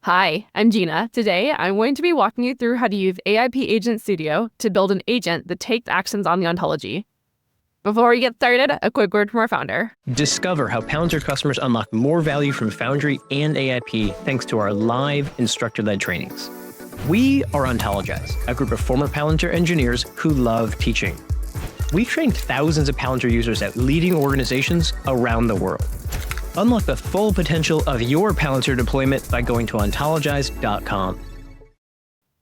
Hi, I'm Gena. Today, I'm going to be walking you through how to use AIP Agent Studio to build an agent that takes actions on the ontology. Before we get started, a quick word from our founder. Discover how Palantir customers unlock more value from Foundry and AIP thanks to our live instructor-led trainings. We are Ontologize, a group of former Palantir engineers who love teaching. We've trained thousands of Palantir users at leading organizations around the world. Unlock the full potential of your Palantir deployment by going to ontologize.com.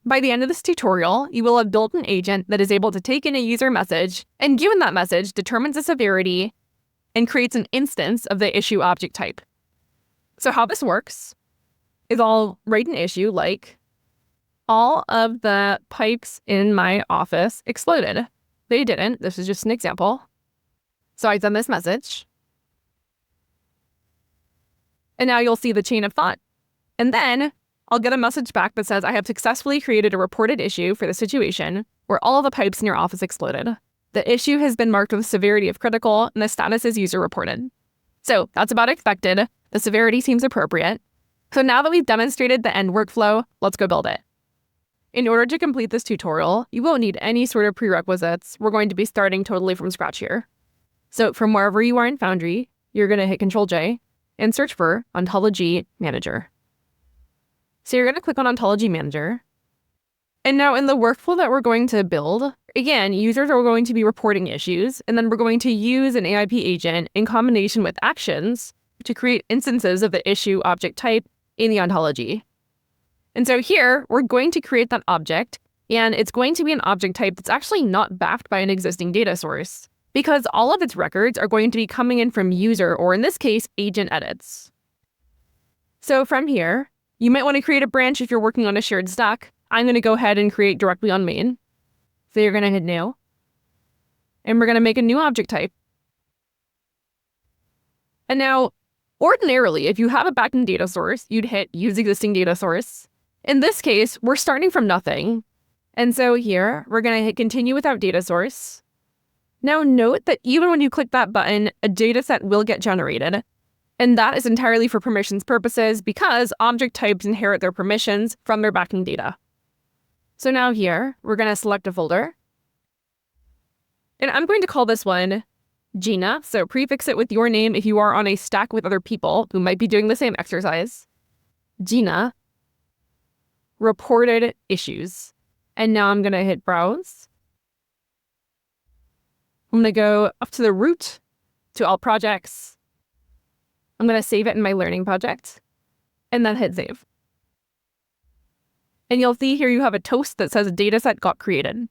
By the end of this tutorial, you will have built an agent that is able to take in a user message, and given that message, determines the severity and creates an instance of the issue object type. So how this works is I'll write an issue like, all of the pipes in my office exploded. They didn't. This is just an example. So I send this message. And now you'll see the chain of thought. And then I'll get a message back that says I have successfully created a reported issue for the situation where all of the pipes in your office exploded. The issue has been marked with severity of critical and the status is user reported. So that's about expected. The severity seems appropriate. So now that we've demonstrated the end workflow, let's go build it. In order to complete this tutorial, you won't need any sort of prerequisites. We're going to be starting totally from scratch here. So from wherever you are in Foundry, you're going to hit Control-J and search for Ontology Manager. So you're going to click on Ontology Manager. And now in the workflow that we're going to build, again, users are going to be reporting issues, and then we're going to use an AIP agent in combination with actions to create instances of the issue object type in the ontology. And so here, we're going to create that object, and it's going to be an object type that's actually not backed by an existing data source, because all of its records are going to be coming in from user, or in this case, agent edits. So from here, you might want to create a branch if you're working on a shared stack. I'm going to go ahead and create directly on main. So you're going to hit new. And we're going to make a new object type. And now, ordinarily, if you have a backend data source, you'd hit use existing data source. In this case, we're starting from nothing. And so here, we're going to hit continue without data source. Now note that even when you click that button, a dataset will get generated. And that is entirely for permissions purposes because object types inherit their permissions from their backend data. So now here, we're going to select a folder. And I'm going to call this one Gena. So prefix it with your name if you are on a stack with other people who might be doing the same exercise. Gena reported issues. And now I'm going to hit browse. I'm going to go up to the root, to all projects. I'm going to save it in my learning project, and then hit save. And you'll see here you have a toast that says a dataset got created.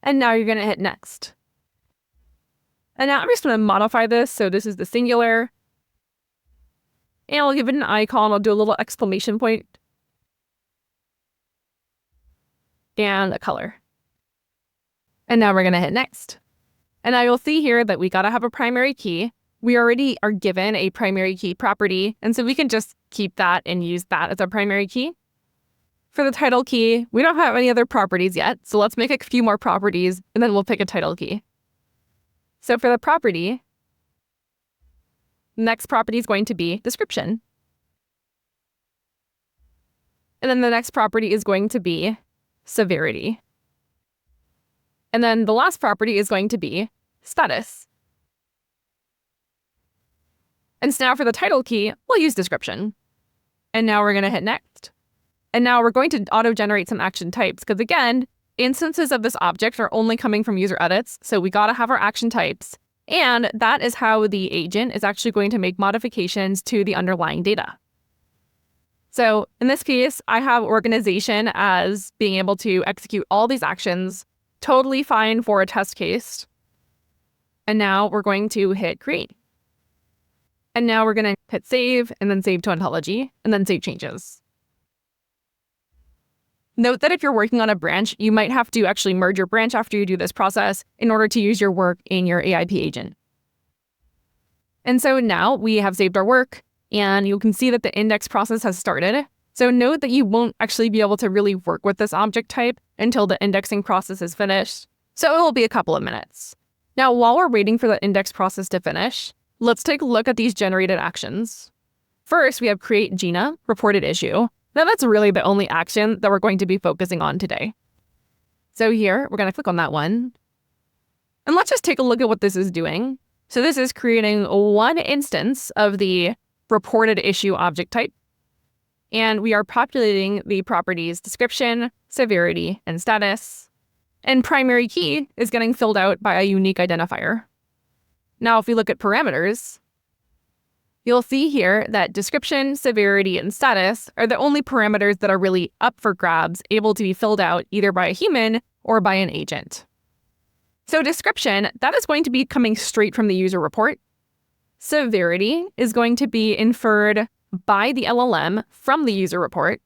And now you're going to hit next. And now I'm just going to modify this, so this is the singular. And I'll give it an icon, I'll do a little exclamation point. And a color. And now we're going to hit next. And now you'll see here that we got to have a primary key. We already are given a primary key property, and so we can just keep that and use that as our primary key. For the title key, we don't have any other properties yet, so let's make a few more properties, and then we'll pick a title key. So for the property, the next property is going to be description. And then the next property is going to be severity. And then the last property is going to be status. And so now for the title key, we'll use description. And now we're going to hit next. And now we're going to auto-generate some action types because again, instances of this object are only coming from user edits. So we got to have our action types. And that is how the agent is actually going to make modifications to the underlying data. So in this case, I have organization as being able to execute all these actions. Totally fine for a test case. And now we're going to hit create. And now we're going to hit save and then save to ontology and then save changes. Note that if you're working on a branch, you might have to actually merge your branch after you do this process in order to use your work in your AIP agent. And so now we have saved our work and you can see that the index process has started. So note that you won't actually be able to really work with this object type until the indexing process is finished. So it will be a couple of minutes. Now, while we're waiting for the index process to finish, let's take a look at these generated actions. First, we have create Gena reported issue. Now that's really the only action that we're going to be focusing on today. So here, we're going to click on that one. And let's just take a look at what this is doing. So this is creating one instance of the reported issue object type. And we are populating the properties description, severity, and status. And primary key is getting filled out by a unique identifier. Now, if we look at parameters, you'll see here that description, severity, and status are the only parameters that are really up for grabs, able to be filled out either by a human or by an agent. So description, that is going to be coming straight from the user report. Severity is going to be inferred by the LLM from the user report.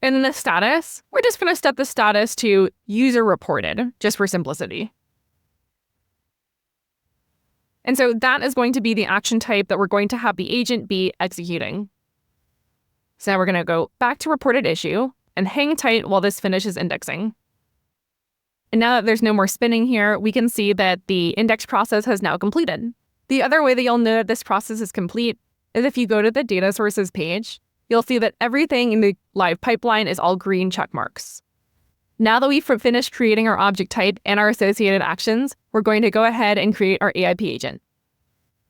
And then the status, we're just going to set the status to user reported, just for simplicity. And so that is going to be the action type that we're going to have the agent be executing. So now we're going to go back to reported issue and hang tight while this finishes indexing. And now that there's no more spinning here, we can see that the index process has now completed. The other way that you'll know that this process is complete is if you go to the data sources page, you'll see that everything in the live pipeline is all green check marks. Now that we've finished creating our object type and our associated actions, we're going to go ahead and create our AIP agent.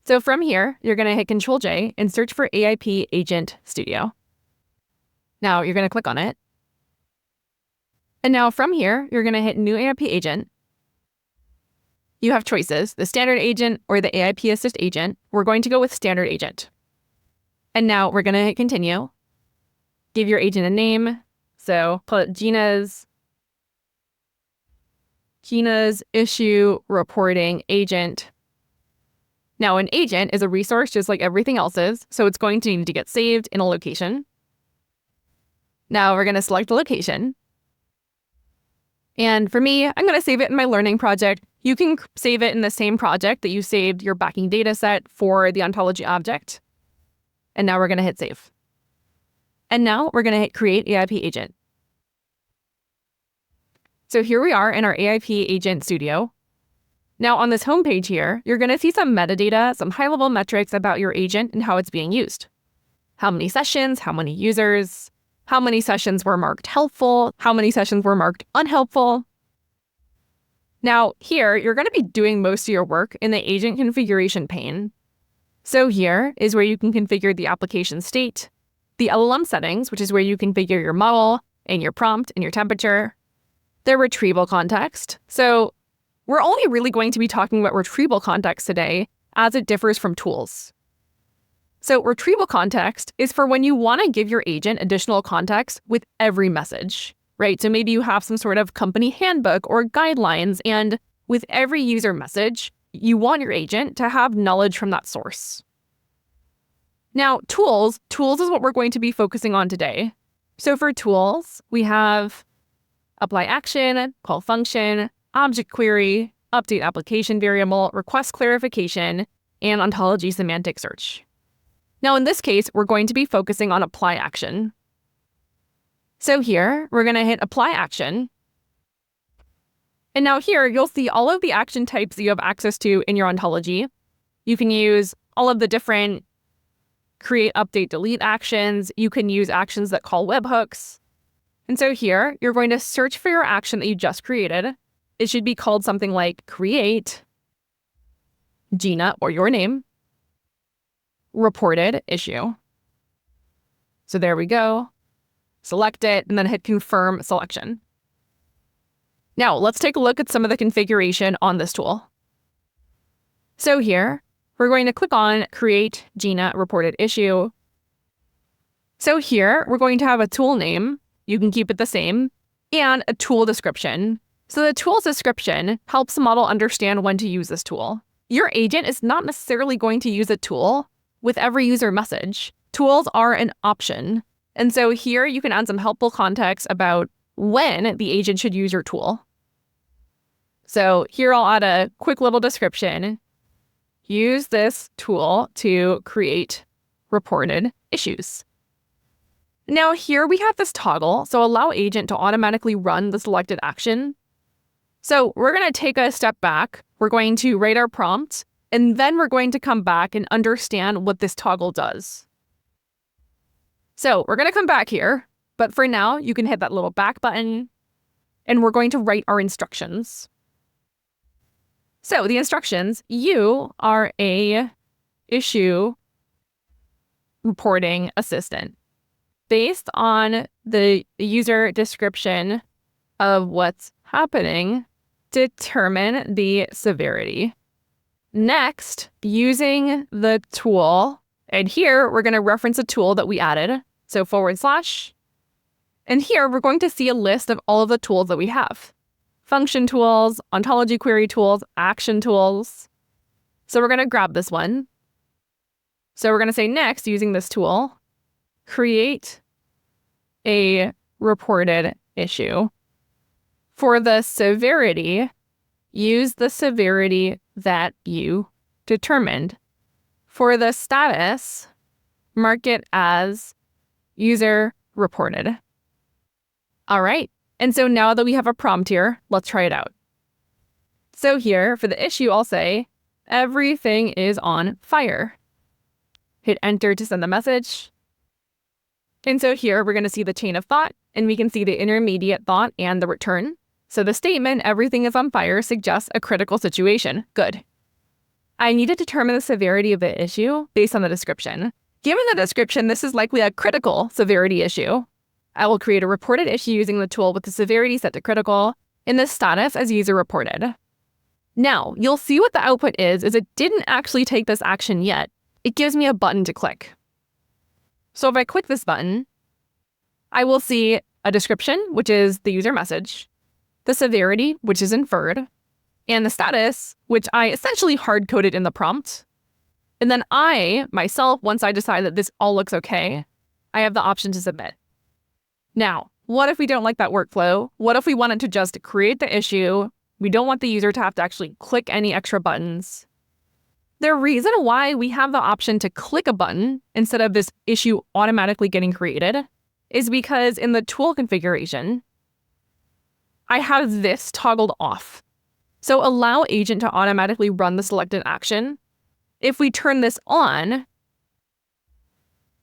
So from here, you're going to hit Control-J and search for AIP Agent Studio. Now you're going to click on it. And now from here, you're going to hit New AIP Agent. You have choices, the Standard Agent or the AIP Assist Agent. We're going to go with Standard Agent. And now we're going to hit Continue. Give your agent a name. So put Gena's issue reporting agent. Now an agent is a resource just like everything else is, so it's going to need to get saved in a location. Now we're going to select a location. And for me, I'm going to save it in my learning project. You can save it in the same project that you saved your backing data set for the ontology object. And now we're going to hit save. And now we're going to hit create AIP agent. So here we are in our AIP Agent Studio. Now on this homepage here, you're going to see some metadata, some high-level metrics about your agent and how it's being used. How many sessions, how many users, how many sessions were marked helpful, how many sessions were marked unhelpful. Now here, you're going to be doing most of your work in the agent configuration pane. So here is where you can configure the application state, the LLM settings, which is where you configure your model and your prompt and your temperature, the retrieval context. So we're only really going to be talking about retrieval context today as it differs from tools. So retrieval context is for when you want to give your agent additional context with every message, right? So maybe you have some sort of company handbook or guidelines, and with every user message, you want your agent to have knowledge from that source. Now, tools is what we're going to be focusing on today. So for tools, we have apply action, call function, object query, update application variable, request clarification, and ontology semantic search. Now, in this case, we're going to be focusing on apply action. So here, we're going to hit apply action. And now here, you'll see all of the action types that you have access to in your ontology. You can use all of the different create, update, delete actions. You can use actions that call webhooks. And so here, you're going to search for your action that you just created. It should be called something like create Gena, or your name, reported issue. So there we go. Select it, and then hit confirm selection. Now, let's take a look at some of the configuration on this tool. So here, we're going to click on create Gena reported issue. So here, we're going to have a tool name. You can keep it the same, and a tool description. So the tool's description helps the model understand when to use this tool. Your agent is not necessarily going to use a tool with every user message. Tools are an option. And so here you can add some helpful context about when the agent should use your tool. So here I'll add a quick little description. Use this tool to create reported issues. Now here we have this toggle, so allow agent to automatically run the selected action. So we're going to take a step back. We're going to write our prompt And then we're going to come back and understand what this toggle does. So we're going to come back here, but for now, you can hit that little back button, and we're going to write our instructions. So the instructions, you are a issue reporting assistant. Based on the user description of what's happening, determine the severity. Next, using the tool, and here we're going to reference a tool that we added, so /. And here we're going to see a list of all of the tools that we have. Function tools, ontology query tools, action tools. So we're going to grab this one. So we're going to say next, using this tool, create a reported issue. For the severity, use the severity that you determined. For the status, mark it as user reported. All right. And so now that we have a prompt here, let's try it out. So here for the issue, I'll say everything is on fire. Hit enter to send the message. And so here we're going to see the chain of thought, and we can see the intermediate thought and the return. So the statement, everything is on fire, suggests a critical situation. Good. I need to determine the severity of the issue based on the description. Given the description, this is likely a critical severity issue. I will create a reported issue using the tool with the severity set to critical and the status as user reported. Now, you'll see what the output is it didn't actually take this action yet. It gives me a button to click. So if I click this button, I will see a description, which is the user message, the severity, which is inferred, and the status, which I essentially hard-coded in the prompt. And then I, myself, once I decide that this all looks okay, I have the option to submit. Now, what if we don't like that workflow? What if we wanted to just create the issue? We don't want the user to have to actually click any extra buttons. The reason why we have the option to click a button instead of this issue automatically getting created is because in the tool configuration, I have this toggled off. So allow agent to automatically run the selected action. If we turn this on,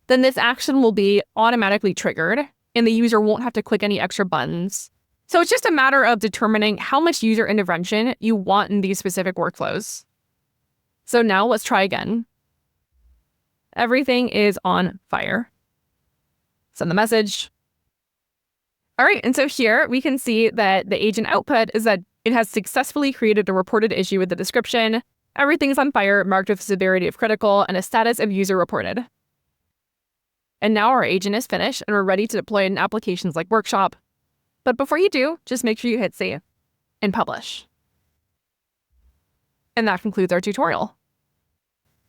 then this action will be automatically triggered and the user won't have to click any extra buttons. So it's just a matter of determining how much user intervention you want in these specific workflows. So now let's try again. Everything is on fire. Send the message. All right, and so here we can see that the agent output is that it has successfully created a reported issue with the description, everything's on fire, marked with severity of critical, and a status of user reported. And now our agent is finished and we're ready to deploy it in applications like Workshop. But before you do, just make sure you hit save and publish. And that concludes our tutorial.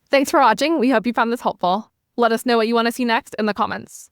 Thanks for watching. We hope you found this helpful. Let us know what you want to see next in the comments.